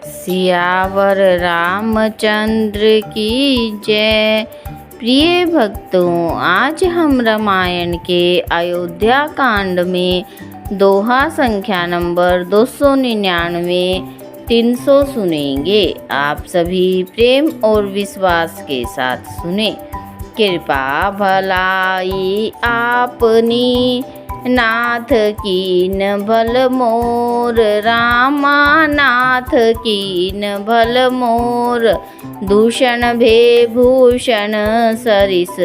सियावर रामचंद्र की जय। प्रिय भक्तों, आज हम रामायण के अयोध्या कांड में दोहा संख्या नंबर 299 300 सुनेंगे। आप सभी प्रेम और विश्वास के साथ सुने। कृपा भलाई आपनी, नाथ कीन भल मोर, रामा नाथ कीन भल मोर। दूषण भेभूषण सरिस,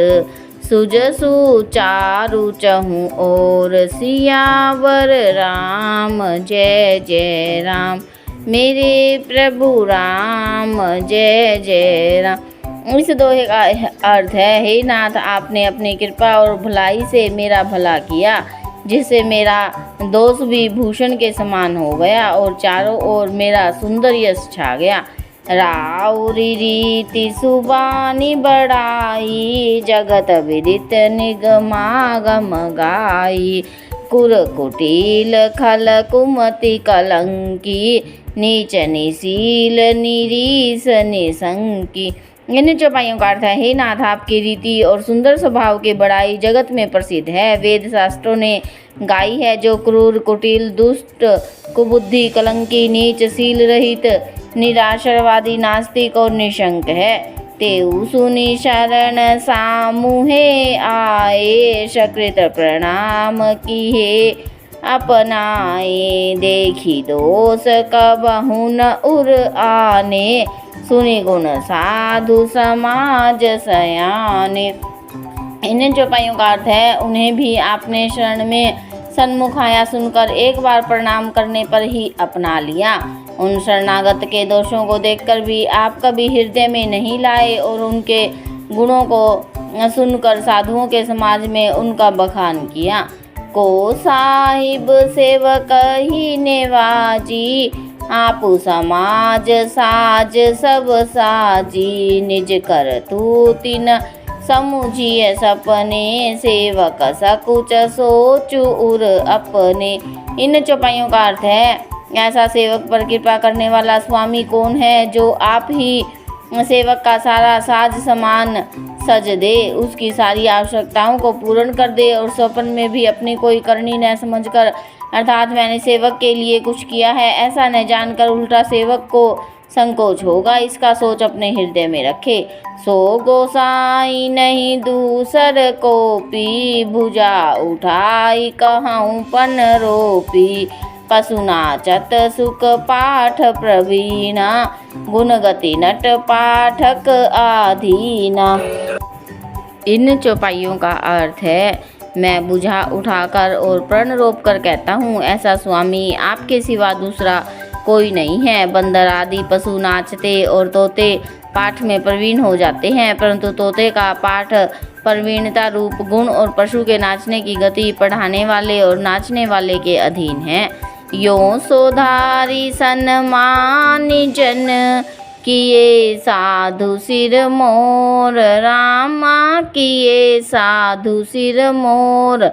सुजसु चारु चहु और। सियावर राम जय जय राम, मेरे प्रभु राम जय जय राम। इस दोहे का अर्थ है, हे नाथ, आपने अपनी कृपा और भलाई से मेरा भला किया, जिससे मेरा दोष भी भूषण के समान हो गया और चारों ओर मेरा सुंदर यश छा गया। राउरी रीति सुबानी बड़ाई, जगत विदित निगमागम गाई। कुर कुटिल खल कुमति कलंकी, नीच निशील निरीस निसंकी। इन चौपाइयों का अर्थ है, हे नाथ, आपकी रीति और सुंदर स्वभाव की बड़ाई जगत में प्रसिद्ध है। वेद शास्त्रों ने गाई है, जो क्रूर कुटिल दुष्ट कुबुद्धि कलंकी नीच शील रहित निराशरवादी नास्तिक और निशंक है। तेऊ सुनि शरण सामुहे आए, सकृत प्रणाम किहे अपनाए। देखी दोष कबहु न उर आने, सुनि गुण साधु समाज सयाने। इन चौपाइयों का अर्थ है, उन्हें भी आपने शरण में सन्मुख आया सुनकर एक बार प्रणाम करने पर ही अपना लिया। उन शरणागत के दोषों को देखकर भी आप कभी हृदय में नहीं लाए और उनके गुणों को सुनकर साधुओं के समाज में उनका बखान किया। को साहिब सेवक ही नेवाजी, आपु समाज साज सब साजी। निज कर तू तिन समुझिय सपने, सेवक सकुच सोचु उर अपने। इन चौपाइयों का अर्थ है, ऐसा सेवक पर कृपा करने वाला स्वामी कौन है, जो आप ही सेवक का सारा साज सामान सज दे, उसकी सारी आवश्यकताओं को पूर्ण कर दे और स्वप्न में भी अपनी कोई करनी न समझकर, अर्थात मैंने सेवक के लिए कुछ किया है ऐसा न जानकर उल्टा सेवक को संकोच होगा, इसका सोच अपने हृदय में रखे। सो गोसाई नहीं दूसर को पी, भुजा उठाई कहूँ पन रोपी। पशु नाचत सुख पाठ प्रवीणा, गुणगति नट पाठक आधीना। इन चौपाइयों का अर्थ है, मैं बुझा उठाकर और प्रण रोप कर कहता हूँ, ऐसा स्वामी आपके सिवा दूसरा कोई नहीं है। बंदर आदि पशु नाचते और तोते पाठ में प्रवीण हो जाते हैं, परंतु तोते का पाठ प्रवीणता रूप गुण और पशु के नाचने की गति पढ़ाने वाले और नाचने वाले के अधीन है। यो सोधारी सन्मानी जन, किए साधु सिर मोर, रामा किए साधु सिर मोर।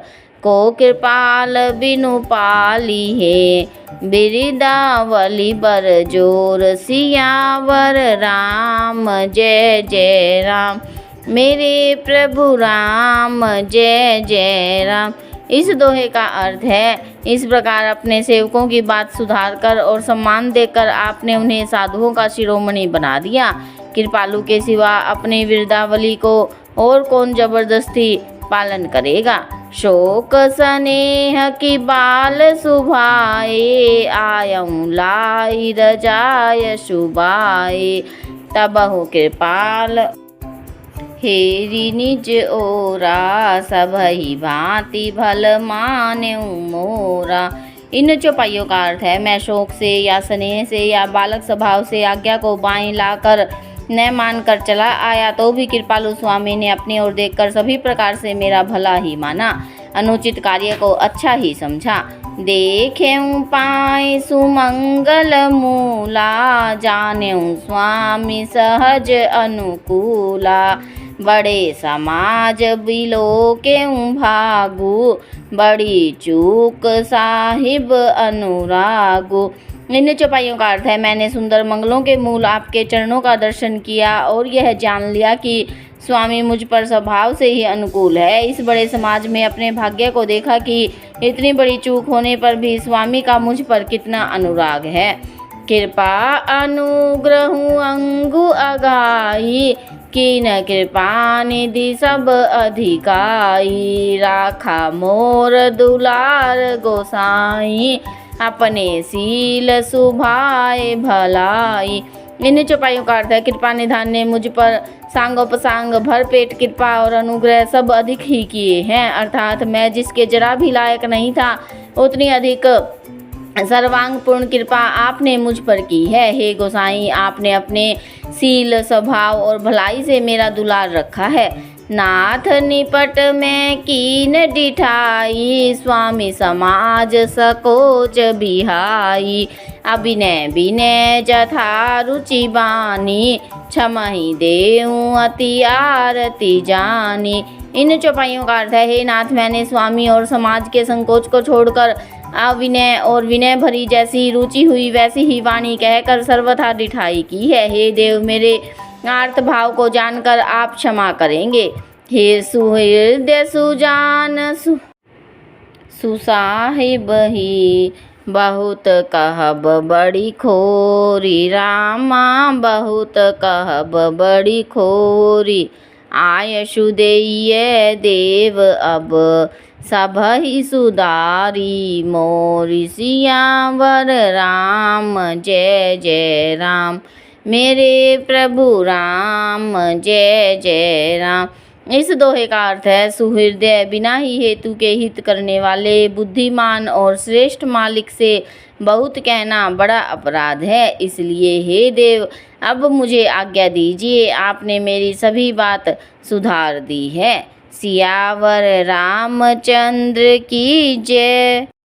को कृपाल बिनु पाली है, बिरदावली बर जोर। सियावर राम जय जय राम, मेरे प्रभु राम जय जय राम। इस दोहे का अर्थ है, इस प्रकार अपने सेवकों की बात सुधार कर और सम्मान देकर आपने उन्हें साधुओं का शिरोमणि बना दिया। कृपालु के सिवा अपनी विरदावली को और कौन जबरदस्ती पालन करेगा। शोक स्नेह की बाल सुभाए, आयऊँ लाई रजाय शुभाए। तबहु कृपाल हेरी निज ओरा, सबहि भांति भल मान्यऊ मोरा। इन चौपाइयों का अर्थ है, मैं शोक से या स्नेह से या बालक स्वभाव से आज्ञा को बाएं लाकर न मानकर चला आया, तो भी कृपालु स्वामी ने अपनी ओर देखकर सभी प्रकार से मेरा भला ही माना, अनुचित कार्य को अच्छा ही समझा। देखेऊँ पाए सुमंगल मूला, जानेऊँ स्वामी सहज अनुकूला। बड़े समाज बिलोकेऊँ भागु, बड़ी चूक साहिब अनुरागु। इन चौपाइयों का अर्थ है, मैंने सुंदर मंगलों के मूल आपके चरणों का दर्शन किया और यह जान लिया कि स्वामी मुझ पर स्वभाव से ही अनुकूल है। इस बड़े समाज में अपने भाग्य को देखा कि इतनी बड़ी चूक होने पर भी स्वामी का मुझ पर कितना अनुराग है। कृपा अनुग्रहु अंगु अगाई, कीन कृपा निधि सब अधिकाई। राखा मोर दुलार गोसाई, अपने सील सुभाए भलाई। इन चौपाइयों का अर्थ है, कृपा निधान ने मुझ पर सांगोपसांग भरपेट कृपा और अनुग्रह सब अधिक ही किए हैं। अर्थात मैं जिसके जरा भी लायक नहीं था, उतनी अधिक सर्वांगपूर्ण कृपा आपने मुझ पर की है। हे गोसाई, आपने अपने सील स्वभाव और भलाई से मेरा दुलार रखा है। नाथ निपट में कीन डिठाई, स्वामी समाज सकोच बिहाई। अभिनय विनय जथा रुचि बानी, क्षमहि देऊं अति आरती जानी। इन चौपाइयों का अर्थ है, हे नाथ, मैंने स्वामी और समाज के संकोच को छोड़कर अविनय और विनय भरी जैसी रुचि हुई वैसी ही वाणी कहकर सर्वथा डिठाई की है। हे देव, मेरे आर्त भाव को जानकर आप क्षमा करेंगे। हे सुहृदय सुजान सुसाहिब ही, बहुत कहब बड़ी खोरी। रामा बहुत कहब बड़ी खोरी, आयशु देइये देव अब सबहि सुधारी। मोरि सियावर राम जय जय राम, मेरे प्रभु राम जय जय राम। इस दोहे का अर्थ है, सुहृदय, बिना ही हेतु के हित करने वाले, बुद्धिमान और श्रेष्ठ मालिक से बहुत कहना बड़ा अपराध है। इसलिए हे देव, अब मुझे आज्ञा दीजिए, आपने मेरी सभी बात सुधार दी है। सियावर रामचंद्र की जय।